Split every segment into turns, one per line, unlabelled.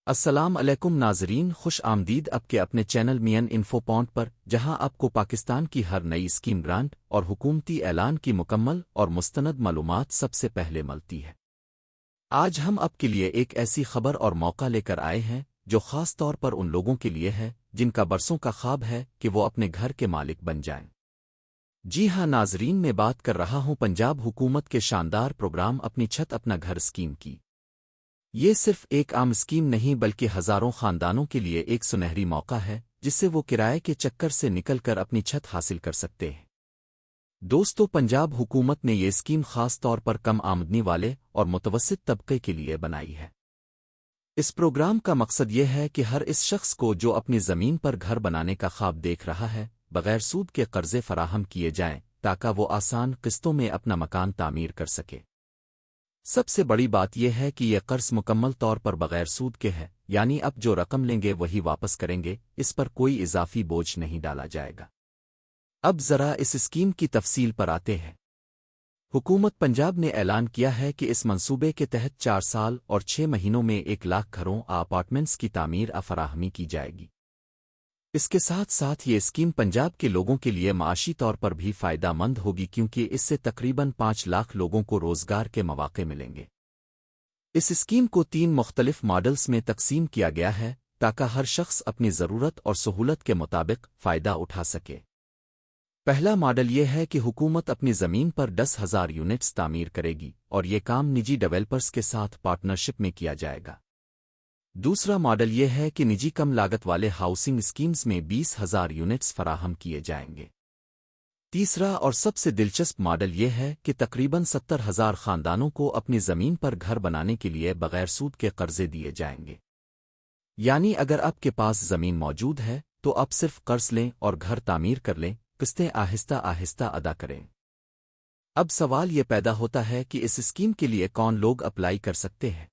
السلام علیکم ناظرین، خوش آمدید آپ کے اپنے چینل مین انفو پوائنٹ پر، جہاں آپ کو پاکستان کی ہر نئی اسکیم، گرانٹ اور حکومتی اعلان کی مکمل اور مستند معلومات سب سے پہلے ملتی ہے۔ آج ہم آپ کے لیے ایک ایسی خبر اور موقع لے کر آئے ہیں جو خاص طور پر ان لوگوں کے لیے ہے جن کا برسوں کا خواب ہے کہ وہ اپنے گھر کے مالک بن جائیں۔ جی ہاں ناظرین، میں بات کر رہا ہوں پنجاب حکومت کے شاندار پروگرام اپنی چھت اپنا گھر اسکیم کی۔ یہ صرف ایک عام اسکیم نہیں بلکہ ہزاروں خاندانوں کے لیے ایک سنہری موقع ہے جس سے وہ کرائے کے چکر سے نکل کر اپنی چھت حاصل کر سکتے ہیں۔ دوستو، پنجاب حکومت نے یہ اسکیم خاص طور پر کم آمدنی والے اور متوسط طبقے کے لیے بنائی ہے۔ اس پروگرام کا مقصد یہ ہے کہ ہر اس شخص کو جو اپنی زمین پر گھر بنانے کا خواب دیکھ رہا ہے، بغیر سود کے قرضے فراہم کیے جائیں تاکہ وہ آسان قسطوں میں اپنا مکان تعمیر کر سکے۔ سب سے بڑی بات یہ ہے کہ یہ قرض مکمل طور پر بغیر سود کے ہے، یعنی اب جو رقم لیں گے وہی واپس کریں گے، اس پر کوئی اضافی بوجھ نہیں ڈالا جائے گا۔ اب ذرا اس اسکیم کی تفصیل پر آتے ہیں۔ حکومت پنجاب نے اعلان کیا ہے کہ اس منصوبے کے تحت 4 سال اور 6 مہینوں میں 1 لاکھ گھروں اپارٹمنٹس کی تعمیر فراہمی کی جائے گی۔ اس کے ساتھ ساتھ یہ اسکیم پنجاب کے لوگوں کے لیے معاشی طور پر بھی فائدہ مند ہوگی، کیونکہ اس سے تقریباً 5 لاکھ لوگوں کو روزگار کے مواقع ملیں گے۔ اس اسکیم کو 3 مختلف ماڈلز میں تقسیم کیا گیا ہے تاکہ ہر شخص اپنی ضرورت اور سہولت کے مطابق فائدہ اٹھا سکے۔ پہلا ماڈل یہ ہے کہ حکومت اپنی زمین پر 10,000 یونٹس تعمیر کرے گی اور یہ کام نجی ڈیولپرز کے ساتھ پارٹنرشپ میں کیا جائے گا۔ دوسرا ماڈل یہ ہے کہ نجی کم لاگت والے ہاؤسنگ اسکیمز میں 20,000 یونٹس فراہم کیے جائیں گے۔ تیسرا اور سب سے دلچسپ ماڈل یہ ہے کہ تقریباً 70,000 خاندانوں کو اپنی زمین پر گھر بنانے کے لیے بغیر سود کے قرضے دیے جائیں گے۔ یعنی اگر آپ کے پاس زمین موجود ہے تو آپ صرف قرض لیں اور گھر تعمیر کر لیں، قسطیں آہستہ آہستہ ادا کریں۔ اب سوال یہ پیدا ہوتا ہے کہ اس اسکیم کے لیے کون لوگ اپلائی کر سکتے ہیں؟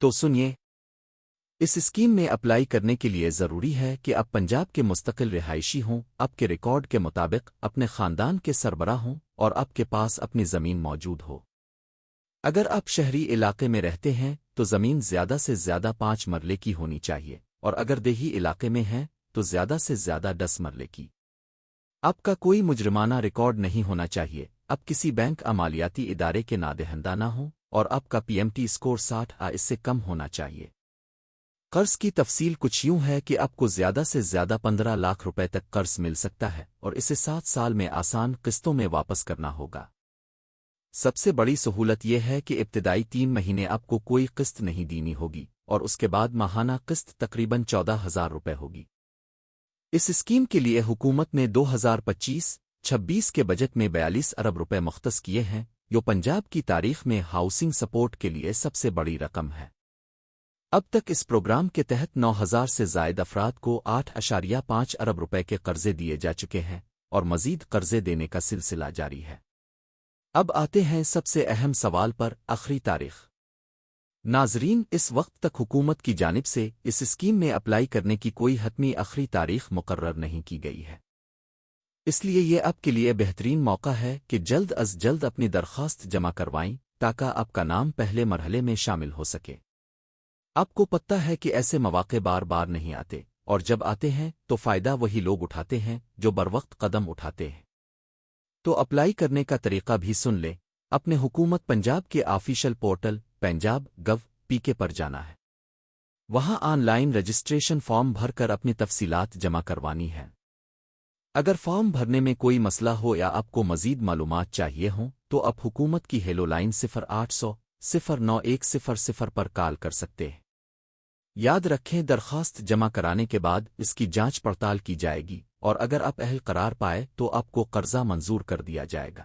تو سنیے، اس اسکیم میں اپلائی کرنے کے لیے ضروری ہے کہ آپ پنجاب کے مستقل رہائشی ہوں، آپ کے ریکارڈ کے مطابق اپنے خاندان کے سربراہ ہوں اور آپ کے پاس اپنی زمین موجود ہو۔ اگر آپ شہری علاقے میں رہتے ہیں تو زمین زیادہ سے زیادہ 5 مرلے کی ہونی چاہیے، اور اگر دیہی علاقے میں ہیں تو زیادہ سے زیادہ 10 مرلے کی۔ آپ کا کوئی مجرمانہ ریکارڈ نہیں ہونا چاہیے، آپ کسی بینک یا مالیاتی ادارے کے نادہندہ نہ ہوں، اور آپ کا PMT اسکور 60 یا اس سے کم ہونا چاہیے۔ قرض کی تفصیل کچھ یوں ہے کہ آپ کو زیادہ سے زیادہ 15 لاکھ روپے تک قرض مل سکتا ہے اور اسے 7 سال میں آسان قسطوں میں واپس کرنا ہوگا۔ سب سے بڑی سہولت یہ ہے کہ ابتدائی 3 مہینے آپ کو کوئی قسط نہیں دینی ہوگی اور اس کے بعد ماہانہ قسط تقریباً 14,000 روپے ہوگی۔ اس اسکیم کے لیے حکومت نے 2025-26 کے بجٹ میں 42 ارب روپے مختص کیے ہیں، جو پنجاب کی تاریخ میں ہاؤسنگ سپورٹ کے لیے سب سے بڑی رقم ہے۔ اب تک اس پروگرام کے تحت 9,000 سے زائد افراد کو 8.5 ارب روپے کے قرضے دیے جا چکے ہیں اور مزید قرضے دینے کا سلسلہ جاری ہے۔ اب آتے ہیں سب سے اہم سوال پر، آخری تاریخ۔ ناظرین، اس وقت تک حکومت کی جانب سے اس اسکیم میں اپلائی کرنے کی کوئی حتمی آخری تاریخ مقرر نہیں کی گئی ہے۔ اس لیے یہ آپ کے لیے بہترین موقع ہے کہ جلد از جلد اپنی درخواست جمع کروائیں تاکہ آپ کا نام پہلے مرحلے میں شامل ہو سکے۔ آپ کو پتہ ہے کہ ایسے مواقع بار بار نہیں آتے، اور جب آتے ہیں تو فائدہ وہی لوگ اٹھاتے ہیں جو بروقت قدم اٹھاتے ہیں۔ تو اپلائی کرنے کا طریقہ بھی سن لیں۔ اپنے حکومت پنجاب کے آفیشل پورٹل punjab.gov.pk پر جانا ہے۔ وہاں آن لائن رجسٹریشن فارم بھر کر اپنی تفصیلات جمع کروانی ہے۔ اگر فارم بھرنے میں کوئی مسئلہ ہو یا آپ کو مزید معلومات چاہیے ہوں تو آپ حکومت کی ہیلو لائن 0800-09100 پر کال کر سکتے ہیں۔ یاد رکھیں، درخواست جمع کرانے کے بعد اس کی جانچ پڑتال کی جائے گی، اور اگر آپ اہل قرار پائے تو آپ کو قرضہ منظور کر دیا جائے گا۔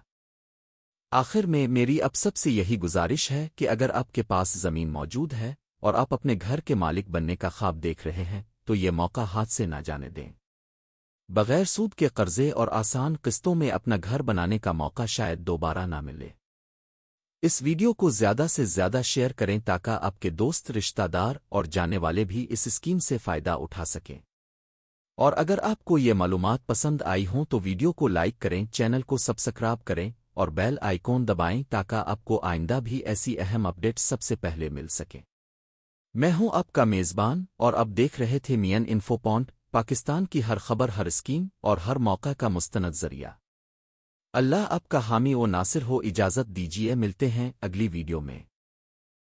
آخر میں میری اب سب سے یہی گزارش ہے کہ اگر آپ کے پاس زمین موجود ہے اور آپ اپنے گھر کے مالک بننے کا خواب دیکھ رہے ہیں تو یہ موقع ہاتھ سے نہ جانے دیں۔ بغیر سود کے قرضے اور آسان قسطوں میں اپنا گھر بنانے کا موقع شاید دوبارہ نہ ملے۔ اس ویڈیو کو زیادہ سے زیادہ شیئر کریں تاکہ آپ کے دوست، رشتہ دار اور جانے والے بھی اس اسکیم سے فائدہ اٹھا سکیں۔ اور اگر آپ کو یہ معلومات پسند آئی ہوں تو ویڈیو کو لائک کریں، چینل کو سبسکرائب کریں اور بیل آئیکن دبائیں تاکہ آپ کو آئندہ بھی ایسی اہم اپڈیٹس سب سے پہلے مل سکیں۔ میں ہوں آپ کا میزبان اور اب دیکھ رہے تھے مین انفو پوائنٹ، پاکستان کی ہر خبر، ہر اسکیم اور ہر موقع کا مستند ذریعہ۔ اللہ آپ کا حامی و ناصر ہو، اجازت دیجیے ملتے ہیں اگلی ویڈیو میں۔